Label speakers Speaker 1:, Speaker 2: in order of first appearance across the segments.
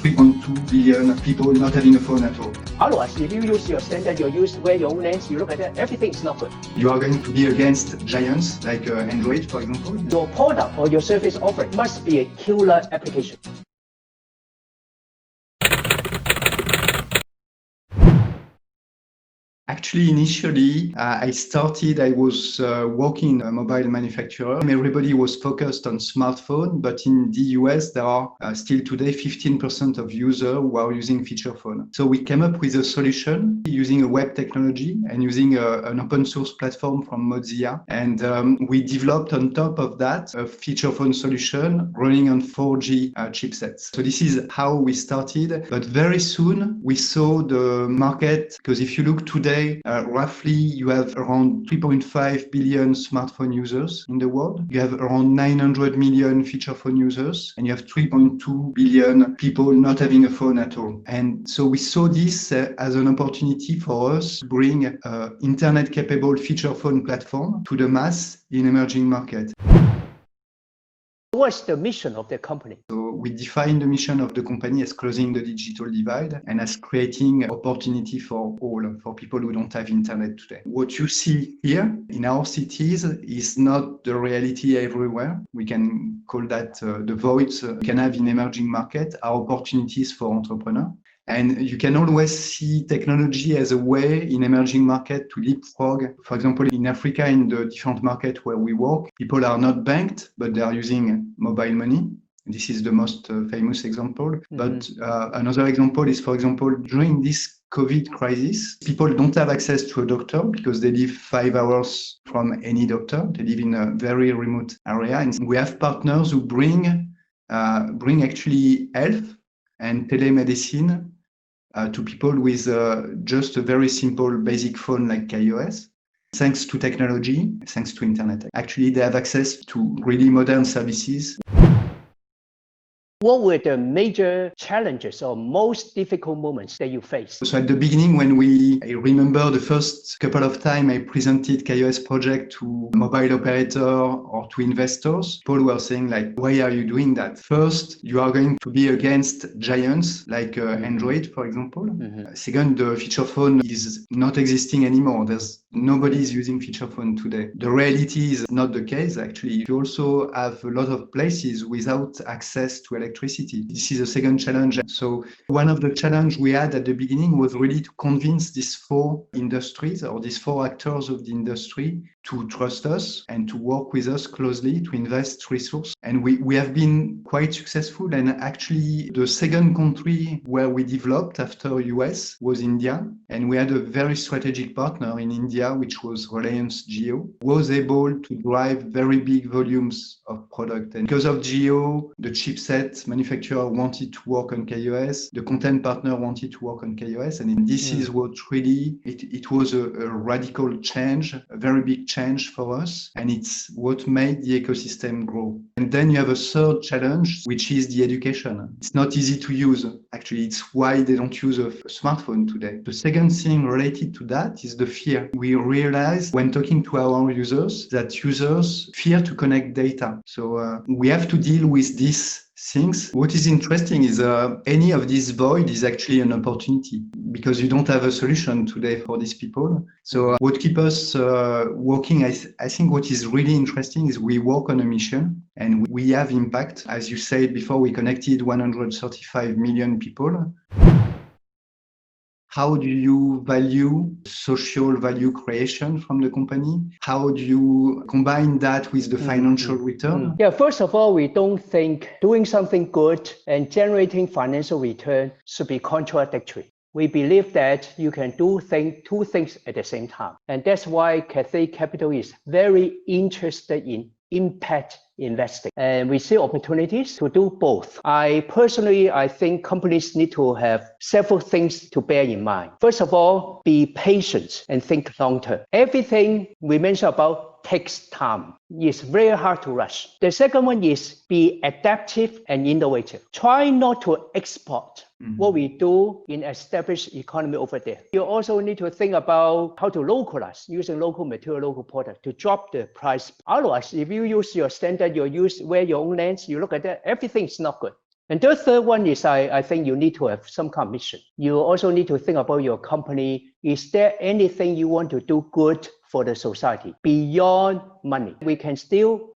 Speaker 1: 3.2 billion people not having a phone at all.
Speaker 2: Otherwise, if you use your standard, you use where your own lens, you look at it, everything's not good.
Speaker 1: You are going to be against giants like Android, for example.
Speaker 2: Your product or your service offering must be a killer application.
Speaker 1: Actually, initially, I was working in a mobile manufacturer. Everybody was focused on smartphone, but in the US, there are still today 15% of users who are using feature phone. So we came up with a solution using a web technology and using an open source platform from Mozilla. And we developed on top of that a feature phone solution running on 4G chipsets. So this is how we started. But very soon, we saw the market, because if you look today, roughly you have around 3.5 billion smartphone users in the world. You have around 900 million feature phone users, and you have 3.2 billion people not having a phone at all. And so we saw this as an opportunity for us to bring an internet-capable feature phone platform to the mass in emerging markets.
Speaker 2: What's the mission of the company?
Speaker 1: So we define the mission of the company as closing the digital divide and as creating opportunity for all, for people who don't have internet today. What you see here in our cities is not the reality everywhere. We can call that the voids we can have in emerging markets, are opportunities for entrepreneurs. And you can always see technology as a way in emerging markets to leapfrog. For example, in Africa, in the different markets where we work, people are not banked, but they are using mobile money. This is the most famous example. Mm-hmm. But another example is, for example, during this COVID crisis, people don't have access to a doctor because they live 5 hours from any doctor. They live in a very remote area. And we have partners who bring actually health and telemedicine to people with just a very simple basic phone like iOS. Thanks to technology, thanks to internet. Actually, they have access to really modern services.
Speaker 2: What were the major challenges or most difficult moments that you faced?
Speaker 1: So at the beginning, I remember the first couple of times I presented KaiOS project to mobile operator or to investors, people were saying like, why are you doing that? First, you are going to be against giants like Android, for example. Mm-hmm. Second, the feature phone is not existing anymore. Nobody is using feature phone today. The reality is not the case, actually. You also have a lot of places without access to electricity. This is a second challenge. So one of the challenges we had at the beginning was really to convince these 4 industries or these 4 actors of the industry to trust us and to work with us closely to invest resources. And we have been quite successful. And actually, the second country where we developed after US was India. And we had a very strategic partner in India, which was Reliance Jio, was able to drive very big volumes of product. And because of Jio, the chipset manufacturer wanted to work on KaiOS, the content partner wanted to work on KaiOS. And this is what really, it was a radical change, a very big change for us. And it's what made the ecosystem grow. And then you have a third challenge, which is the education. It's not easy to use. Actually, it's why they don't use a smartphone today. The second thing related to that is the fear. We realize when talking to our users that users fear to connect data. So we have to deal with these things. What is interesting is any of this void is actually an opportunity because you don't have a solution today for these people. So what keeps us working, I think what is really interesting is we work on a mission and we have impact. As you said before, we connected 135 million people. How do you value social value creation from the company? How do you combine that with the financial return?
Speaker 2: Yeah, first of all, we don't think doing something good and generating financial return should be contradictory. We believe that you can do two things at the same time. And that's why Cathay Capital is very interested in impact investing. And we see opportunities to do both. I think companies need to have several things to bear in mind. First of all, be patient and think long term. Everything we mentioned about takes time. It's very hard to rush. The second one is be adaptive and innovative. Try not to export what we do in established economy over there. You also need to think about how to localize using local material, local product to drop the price. Otherwise, if you use your standard, you use wear your own lens, you look at that, everything is not good. And the third one is I think you need to have some kind of mission. You also need to think about your company. Is there anything you want to do good for the society beyond money? We can still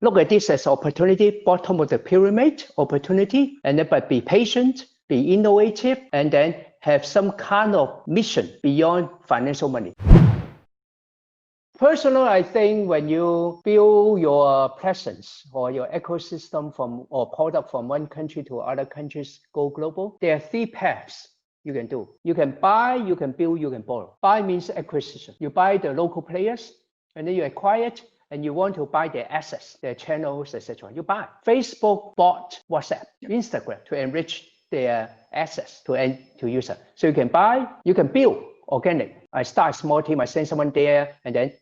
Speaker 2: look at this as opportunity, bottom of the pyramid opportunity, and then but be patient, be innovative, and then have some kind of mission beyond financial money. Personally, I think when you build your presence or your ecosystem or product from one country to other countries, go global, there are 3 paths you can do. You can buy, you can build, you can borrow. Buy means acquisition. You buy the local players, and then you acquire it, and you want to buy their assets, their channels, etc. You buy. Facebook bought WhatsApp, Instagram to enrich their assets to user. So you can buy, you can build. Organic. I start a small team, I send someone there,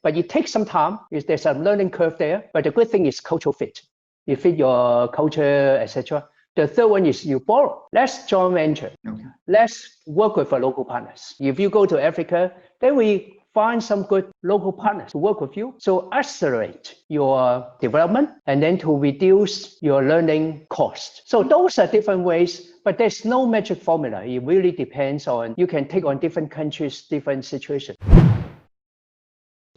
Speaker 2: but it takes some time. There's a learning curve there. But the good thing is cultural fit. You fit your culture, etc. The third one is you borrow. Let's joint venture. Okay. Let's work with our local partners. If you go to Africa, then we find some good local partners to work with you. So accelerate your development and then to reduce your learning cost. So those are different ways, but there's no magic formula. It really depends on, you can take on different countries, different situations.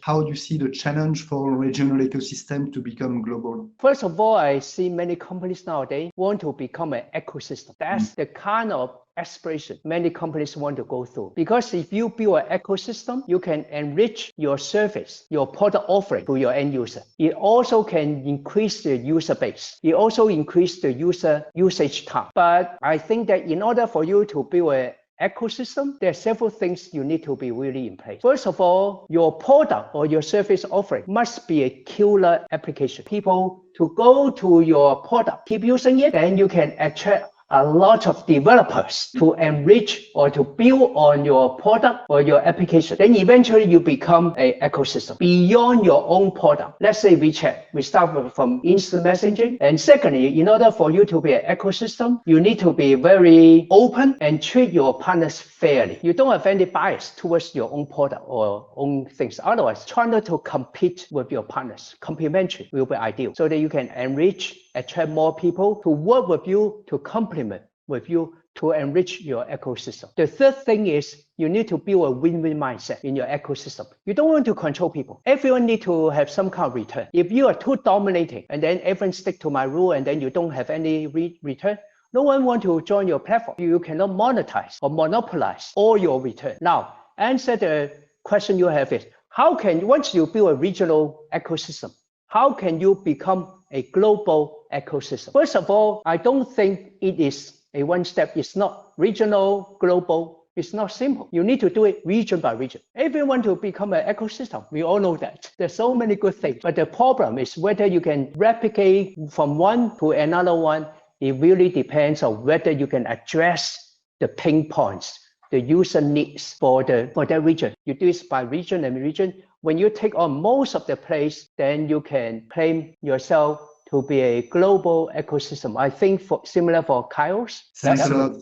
Speaker 1: How do you see the challenge for regional ecosystem to become global?
Speaker 2: First of all, I see many companies nowadays want to become an ecosystem. That's the kind of aspiration many companies want to go through. Because if you build an ecosystem, you can enrich your service, your product offering to your end user. It also can increase the user base. It also increase the user usage time. But I think that in order for you to build an ecosystem, there are several things you need to be really in place. First of all, your product or your service offering must be a killer application. People to go to your product, keep using it, then you can attract a lot of developers to enrich or to build on your product or your application. Then eventually you become an ecosystem beyond your own product. Let's say WeChat, we start from instant messaging. And secondly, in order for you to be an ecosystem, you need to be very open and treat your partners fairly. You don't have any bias towards your own product or own things. Otherwise, try not to compete with your partners. Complementary will be ideal so that you can enrich, attract more people to work with you, to complement with you, to enrich your ecosystem. The third thing is you need to build a win-win mindset in your ecosystem. You don't want to control people. Everyone needs to have some kind of return. If you are too dominating and then everyone stick to my rule and then you don't have any return, no one wants to join your platform. You cannot monetize or monopolize all your return. Now, answer the question you have is, how can, once you build a regional ecosystem, how can you become a global ecosystem? First of all, I don't think it is a one step. It's not regional, global. It's not simple. You need to do it region by region. Everyone to become an ecosystem. We all know that. There's so many good things. But the problem is whether you can replicate from one to another one. It really depends on whether you can address the pain points, the user needs for that region. You do this by region and region. When you take on most of the place, then you can claim yourself to be a global ecosystem. I think similar for Kyle's.
Speaker 1: Thanks a lot.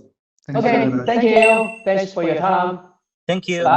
Speaker 2: Okay, thank you. Thanks for your time.
Speaker 3: Thank you.
Speaker 2: Bye.